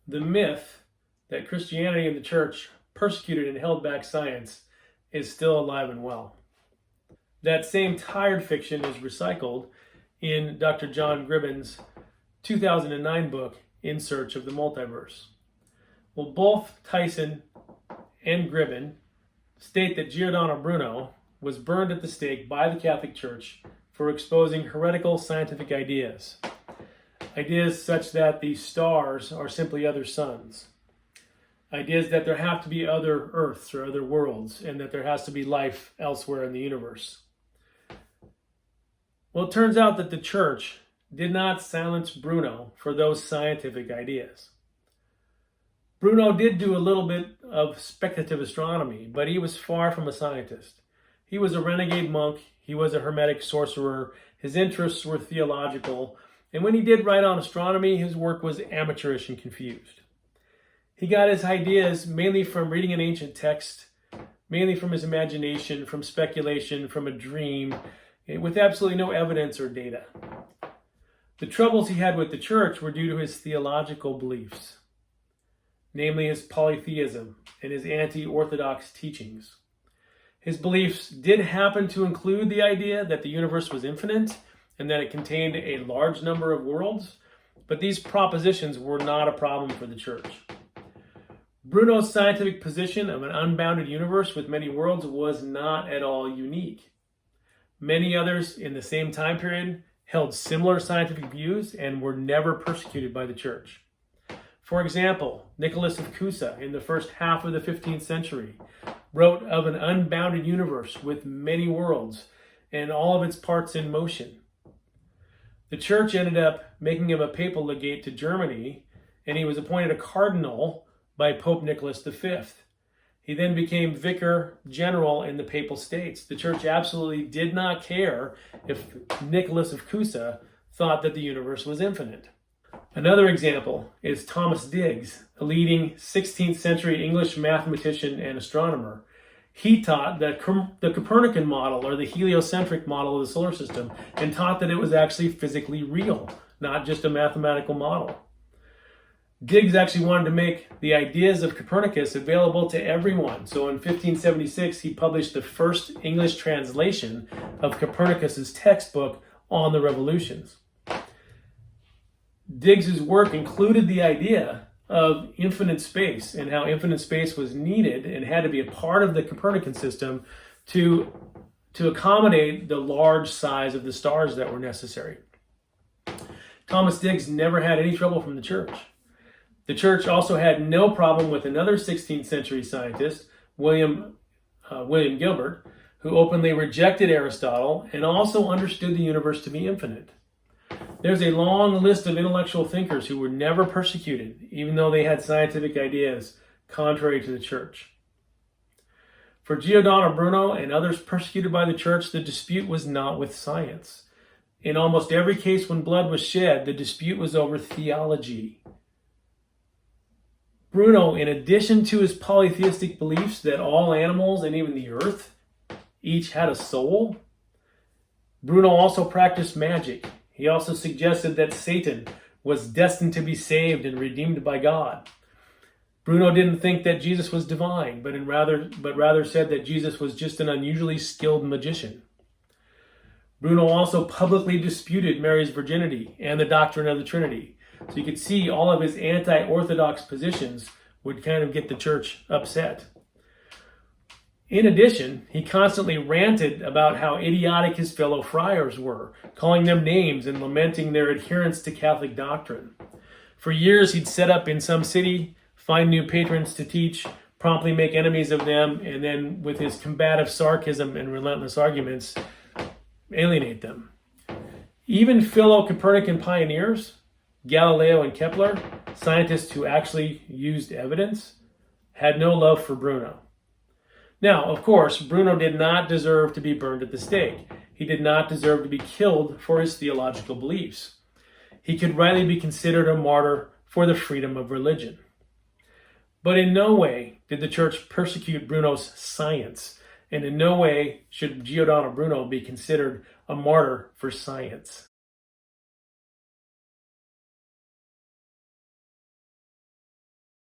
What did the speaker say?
the myth that Christianity and the church persecuted and held back science is still alive and well. That same tired fiction is recycled in Dr. John Gribben's 2009 book, In Search of the Multiverse. Well, both Tyson and Gribben state that Giordano Bruno was burned at the stake by the Catholic Church for exposing heretical scientific ideas. Ideas such that the stars are simply other suns. Ideas that there have to be other Earths or other worlds, and that there has to be life elsewhere in the universe. Well, it turns out that the church did not silence Bruno for those scientific ideas. Bruno did do a little bit of speculative astronomy, but he was far from a scientist. He was a renegade monk, he was a hermetic sorcerer, his interests were theological, and when he did write on astronomy, his work was amateurish and confused. He got his ideas mainly from reading an ancient text, mainly from his imagination, from speculation, from a dream, with absolutely no evidence or data. The troubles he had with the church were due to his theological beliefs, namely his polytheism and his anti-orthodox teachings. His beliefs did happen to include the idea that the universe was infinite and that it contained a large number of worlds, but these propositions were not a problem for the church. Bruno's scientific position of an unbounded universe with many worlds was not at all unique. Many others in the same time period held similar scientific views and were never persecuted by the church. For example, Nicholas of Cusa in the first half of the 15th century wrote of an unbounded universe with many worlds and all of its parts in motion. The church ended up making him a papal legate to Germany, and he was appointed a cardinal by Pope Nicholas V. He then became vicar general in the Papal States. The church absolutely did not care if Nicholas of Cusa thought that the universe was infinite. Another example is Thomas Digges, a leading 16th century English mathematician and astronomer. He taught that the Copernican model, or the heliocentric model of the solar system, and taught that it was actually physically real, not just a mathematical model. Digges actually wanted to make the ideas of Copernicus available to everyone. So in 1576, he published the first English translation of Copernicus's textbook on the revolutions. Digges's work included the idea of infinite space and how infinite space was needed and had to be a part of the Copernican system to accommodate the large size of the stars that were necessary. Thomas Digges never had any trouble from the church. The church also had no problem with another 16th century scientist, William Gilbert, who openly rejected Aristotle and also understood the universe to be infinite. There's a long list of intellectual thinkers who were never persecuted, even though they had scientific ideas contrary to the church. For Giordano Bruno and others persecuted by the church, the dispute was not with science. In almost every case when blood was shed, the dispute was over theology. Bruno, in addition to his polytheistic beliefs that all animals and even the earth each had a soul, Bruno also practiced magic. He also suggested that Satan was destined to be saved and redeemed by God. Bruno didn't think that Jesus was divine, but rather said that Jesus was just an unusually skilled magician. Bruno also publicly disputed Mary's virginity and the doctrine of the Trinity. So you could see all of his anti-orthodox positions would kind of get the church upset. In addition, he constantly ranted about how idiotic his fellow friars were, calling them names and lamenting their adherence to Catholic doctrine. For years, he'd set up in some city, find new patrons to teach, promptly make enemies of them, and then with his combative sarcasm and relentless arguments, alienate them. Even fellow Copernican pioneers, Galileo and Kepler, scientists who actually used evidence, had no love for Bruno. Now, of course, Bruno did not deserve to be burned at the stake. He did not deserve to be killed for his theological beliefs. He could rightly be considered a martyr for the freedom of religion. But in no way did the church persecute Bruno's science, and in no way should Giordano Bruno be considered a martyr for science.